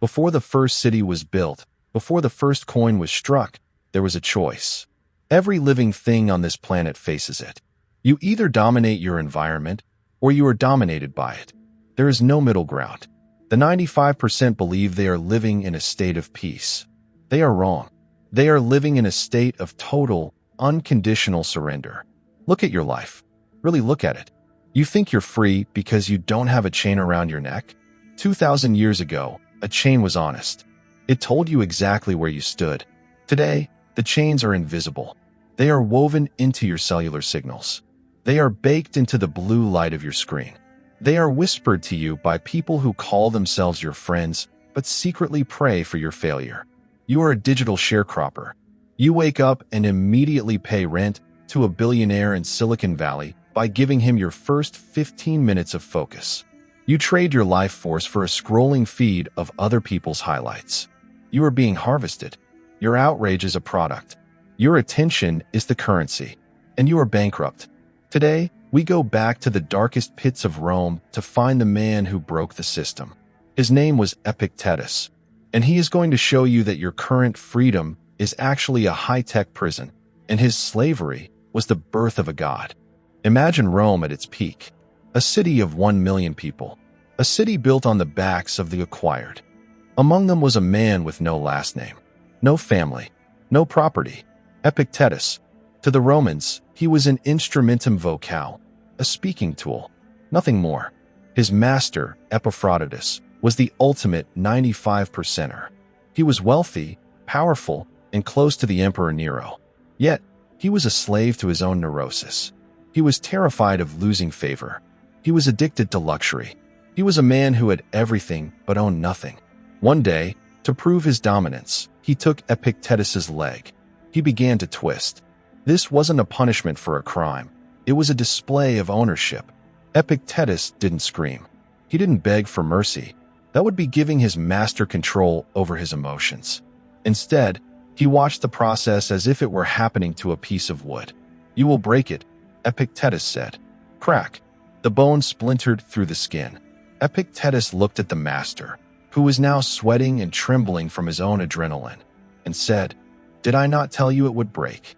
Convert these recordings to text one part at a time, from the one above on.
Before the first city was built, before the first coin was struck, there was a choice. Every living thing on this planet faces it. You either dominate your environment, or you are dominated by it. There is no middle ground. The 95% believe they are living in a state of peace. They are wrong. They are living in a state of total, unconditional surrender. Look at your life. Really look at it. You think you're free because you don't have a chain around your neck? 2,000 years ago, a chain was honest. It told you exactly where you stood. Today, the chains are invisible. They are woven into your cellular signals. They are baked into the blue light of your screen. They are whispered to you by people who call themselves your friends, but secretly pray for your failure. You are a digital sharecropper. You wake up and immediately pay rent to a billionaire in Silicon Valley by giving him your first 15 minutes of focus. You trade your life force for a scrolling feed of other people's highlights. You are being harvested. Your outrage is a product. Your attention is the currency, and you are bankrupt. Today, we go back to the darkest pits of Rome to find the man who broke the system. His name was Epictetus, and he is going to show you that your current freedom is actually a high-tech prison, and his slavery was the birth of a god. Imagine Rome at its peak, a city of 1 million people, a city built on the backs of the acquired. Among them was a man with no last name, no family, no property, Epictetus. To the Romans, he was an instrumentum vocale, a speaking tool, nothing more. His master, Epictetus, was the ultimate 95%er. He was wealthy, powerful, and close to the Emperor Nero. Yet, he was a slave to his own neurosis. He was terrified of losing favor. He was addicted to luxury. He was a man who had everything but owned nothing. One day, to prove his dominance, he took Epictetus's leg. He began to twist. This wasn't a punishment for a crime. It was a display of ownership. Epictetus didn't scream. He didn't beg for mercy. That would be giving his master control over his emotions. Instead, he watched the process as if it were happening to a piece of wood. "You will break it," Epictetus said. Crack. The bone splintered through the skin. Epictetus looked at the master, who was now sweating and trembling from his own adrenaline, and said, "Did I not tell you it would break?"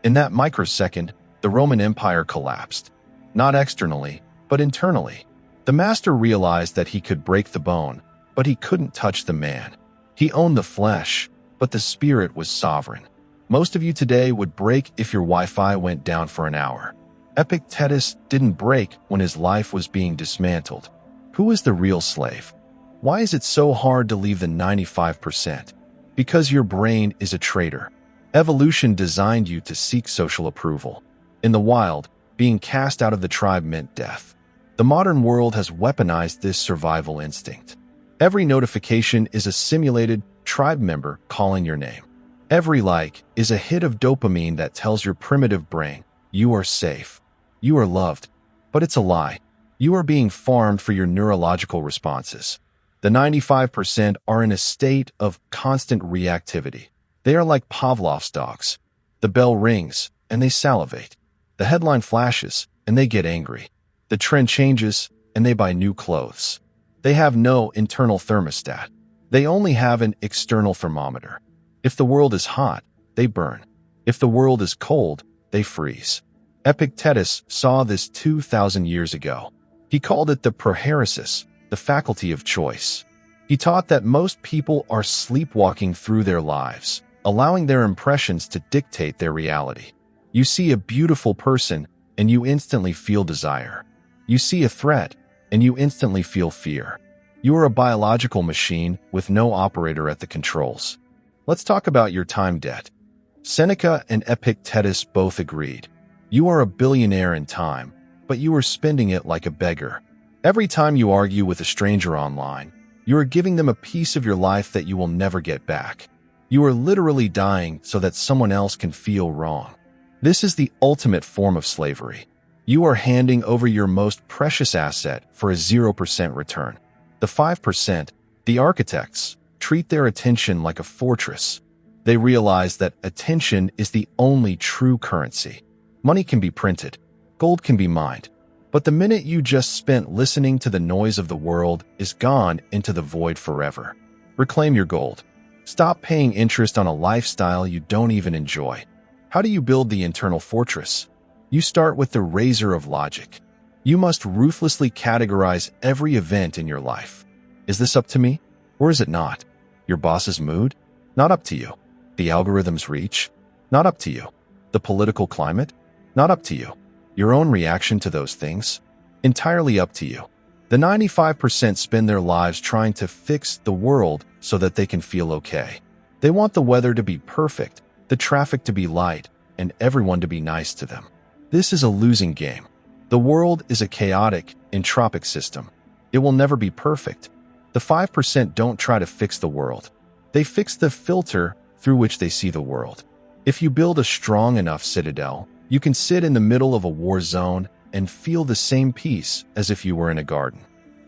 In that microsecond, the Roman Empire collapsed. Not externally, but internally. The master realized that he could break the bone, but he couldn't touch the man. He owned the flesh, but the spirit was sovereign. Most of you today would break if your Wi-Fi went down for an hour. Epictetus didn't break when his life was being dismantled. Who is the real slave? Why is it so hard to leave the 95%? Because your brain is a traitor. Evolution designed you to seek social approval. In the wild, being cast out of the tribe meant death. The modern world has weaponized this survival instinct. Every notification is a simulated tribe member calling your name. Every like is a hit of dopamine that tells your primitive brain, you are safe, you are loved. But it's a lie. You are being farmed for your neurological responses. The 95% are in a state of constant reactivity. They are like Pavlov's dogs. The bell rings, and they salivate. The headline flashes, and they get angry. The trend changes, and they buy new clothes. They have no internal thermostat. They only have an external thermometer. If the world is hot, they burn. If the world is cold, they freeze. Epictetus saw this 2,000 years ago. He called it the Prohairesis, the faculty of choice. He taught that most people are sleepwalking through their lives, allowing their impressions to dictate their reality. You see a beautiful person, and you instantly feel desire. You see a threat, and you instantly feel fear. You are a biological machine with no operator at the controls. Let's talk about your time debt. Seneca and Epictetus both agreed. You are a billionaire in time, but you are spending it like a beggar. Every time you argue with a stranger online, you are giving them a piece of your life that you will never get back. You are literally dying so that someone else can feel wrong. This is the ultimate form of slavery. You are handing over your most precious asset for a 0% return. The 5%, the architects, treat their attention like a fortress. They realize that attention is the only true currency. Money can be printed, gold can be mined, but the minute you just spent listening to the noise of the world is gone into the void forever. Reclaim your gold. Stop paying interest on a lifestyle you don't even enjoy. How do you build the internal fortress? You start with the razor of logic. You must ruthlessly categorize every event in your life. Is this up to me, or is it not? Your boss's mood? Not up to you. The algorithm's reach? Not up to you. The political climate? Not up to you. Your own reaction to those things? Entirely up to you. The 95% spend their lives trying to fix the world so that they can feel okay. They want the weather to be perfect, the traffic to be light, and everyone to be nice to them. This is a losing game. The world is a chaotic, entropic system. It will never be perfect. The 5% don't try to fix the world. They fix the filter through which they see the world. If you build a strong enough citadel, you can sit in the middle of a war zone and feel the same peace as if you were in a garden.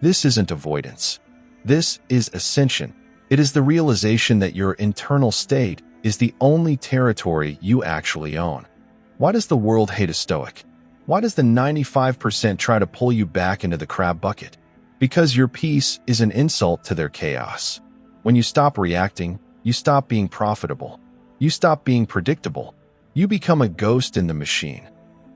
This isn't avoidance. This is ascension. It is the realization that your internal state is the only territory you actually own. Why does the world hate a Stoic? Why does the 95% try to pull you back into the crab bucket? Because your peace is an insult to their chaos. When you stop reacting, you stop being profitable. You stop being predictable. You become a ghost in the machine.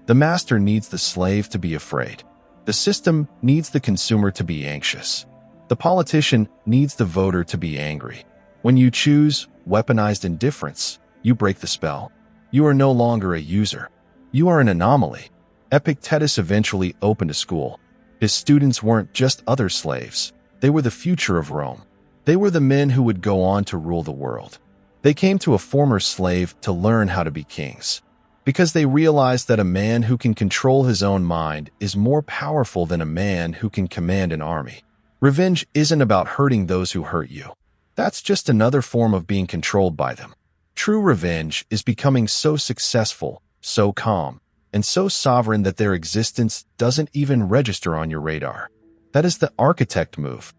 The master needs the slave to be afraid. The system needs the consumer to be anxious. The politician needs the voter to be angry. When you choose weaponized indifference, you break the spell. You are no longer a user. You are an anomaly. Epictetus eventually opened a school. His students weren't just other slaves. They were the future of Rome. They were the men who would go on to rule the world. They came to a former slave to learn how to be kings, because they realized that a man who can control his own mind is more powerful than a man who can command an army. Revenge isn't about hurting those who hurt you. That's just another form of being controlled by them. True revenge is becoming so successful, so calm, and so sovereign that their existence doesn't even register on your radar. That is the architect move.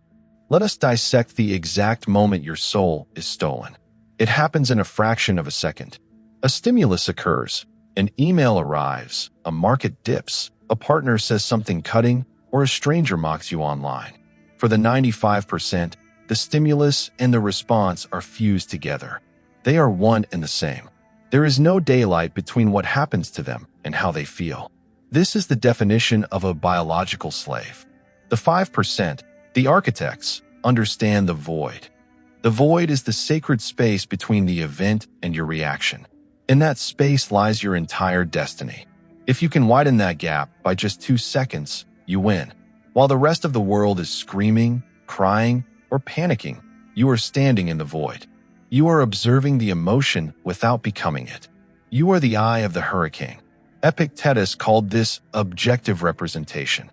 Let us dissect the exact moment your soul is stolen. It happens in a fraction of a second. A stimulus occurs. An email arrives, a market dips, a partner says something cutting, or a stranger mocks you online. For the 95%, the stimulus and the response are fused together. They are one and the same. There is no daylight between what happens to them and how they feel. This is the definition of a biological slave. The 5%, the architects, understand the void. The void is the sacred space between the event and your reaction. In that space lies your entire destiny. If you can widen that gap by just 2 seconds, you win. While the rest of the world is screaming, crying, or panicking, you are standing in the void. You are observing the emotion without becoming it. You are the eye of the hurricane. Epictetus called this objective representation.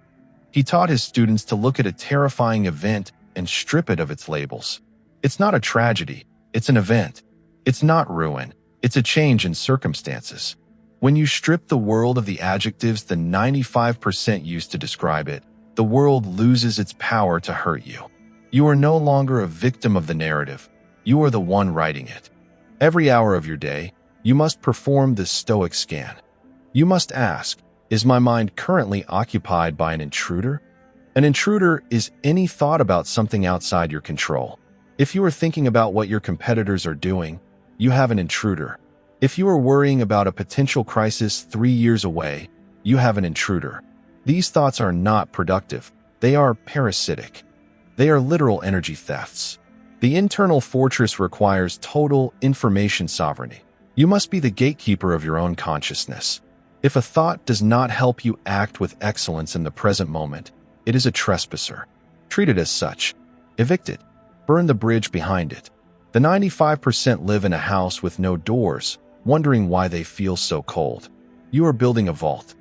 He taught his students to look at a terrifying event and strip it of its labels. It's not a tragedy, it's an event. It's not ruin, it's a change in circumstances. When you strip the world of the adjectives the 95% used to describe it, the world loses its power to hurt you. You are no longer a victim of the narrative. You are the one writing it. Every hour of your day, you must perform the Stoic Scan. You must ask, is my mind currently occupied by an intruder? An intruder is any thought about something outside your control. If you are thinking about what your competitors are doing, you have an intruder. If you are worrying about a potential crisis 3 years away, you have an intruder. These thoughts are not productive. They are parasitic. They are literal energy thefts. The internal fortress requires total information sovereignty. You must be the gatekeeper of your own consciousness. If a thought does not help you act with excellence in the present moment, it is a trespasser. Treat it as such. Evict it. Burn the bridge behind it. The 95% live in a house with no doors, wondering why they feel so cold. You are building a vault.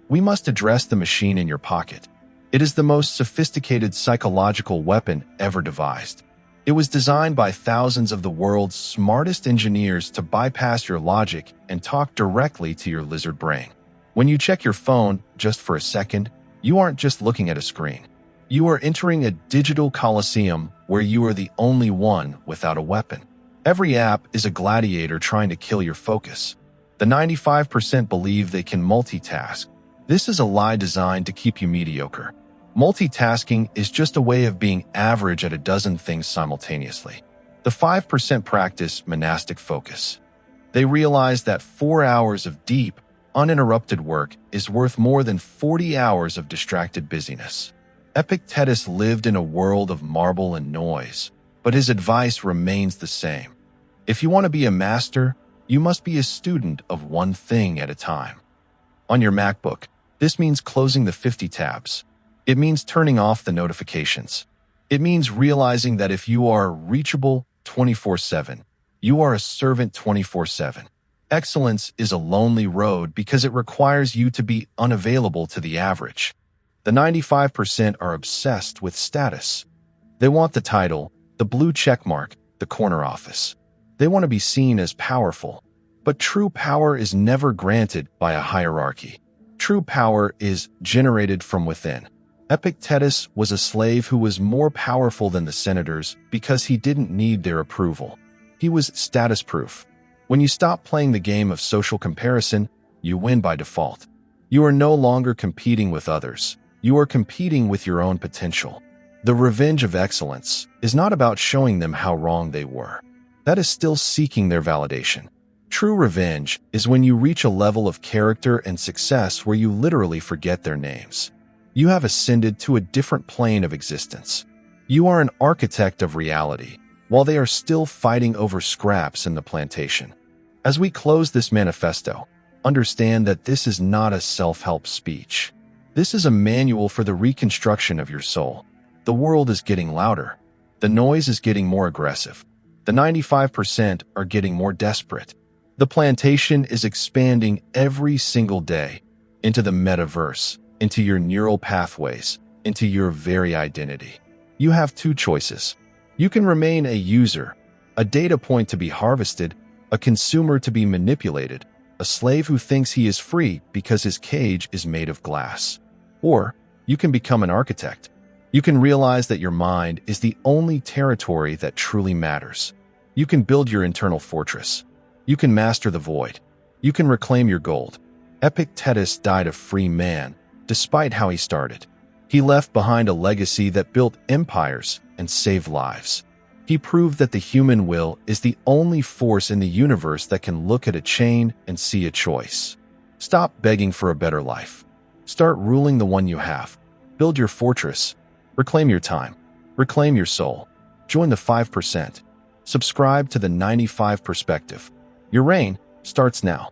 We must address the machine in your pocket. It is the most sophisticated psychological weapon ever devised. It was designed by thousands of the world's smartest engineers to bypass your logic and talk directly to your lizard brain. When you check your phone just for a second, you aren't just looking at a screen. You are entering a digital coliseum where you are the only one without a weapon. Every app is a gladiator trying to kill your focus. The 95% believe they can multitask. This is a lie designed to keep you mediocre. Multitasking is just a way of being average at a dozen things simultaneously. The 5% practice monastic focus. They realize that 4 hours of deep, uninterrupted work is worth more than 40 hours of distracted busyness. Epictetus lived in a world of marble and noise, but his advice remains the same. If you want to be a master, you must be a student of one thing at a time. On your MacBook, this means closing the 50 tabs. It means turning off the notifications. It means realizing that if you are reachable 24/7, you are a servant 24/7. Excellence is a lonely road because it requires you to be unavailable to the average. The 95% are obsessed with status. They want the title, the blue checkmark, the corner office. They want to be seen as powerful. But true power is never granted by a hierarchy. True power is generated from within. Epictetus was a slave who was more powerful than the senators because he didn't need their approval. He was status-proof. When you stop playing the game of social comparison, you win by default. You are no longer competing with others. You are competing with your own potential. The revenge of excellence is not about showing them how wrong they were. That is still seeking their validation. True revenge is when you reach a level of character and success where you literally forget their names. You have ascended to a different plane of existence. You are an architect of reality, while they are still fighting over scraps in the plantation. As we close this manifesto, understand that this is not a self-help speech. This is a manual for the reconstruction of your soul. The world is getting louder. The noise is getting more aggressive. The 95% are getting more desperate. The plantation is expanding every single day into the metaverse, into your neural pathways, into your very identity. You have two choices. You can remain a user, a data point to be harvested, a consumer to be manipulated, a slave who thinks he is free because his cage is made of glass. Or you can become an architect. You can realize that your mind is the only territory that truly matters. You can build your internal fortress. You can master the void. You can reclaim your gold. Epictetus died a free man, despite how he started. He left behind a legacy that built empires and saved lives. He proved that the human will is the only force in the universe that can look at a chain and see a choice. Stop begging for a better life. Start ruling the one you have. Build your fortress. Reclaim your time. Reclaim your soul. Join the 5%. Subscribe to the 95 perspective. Your reign starts now.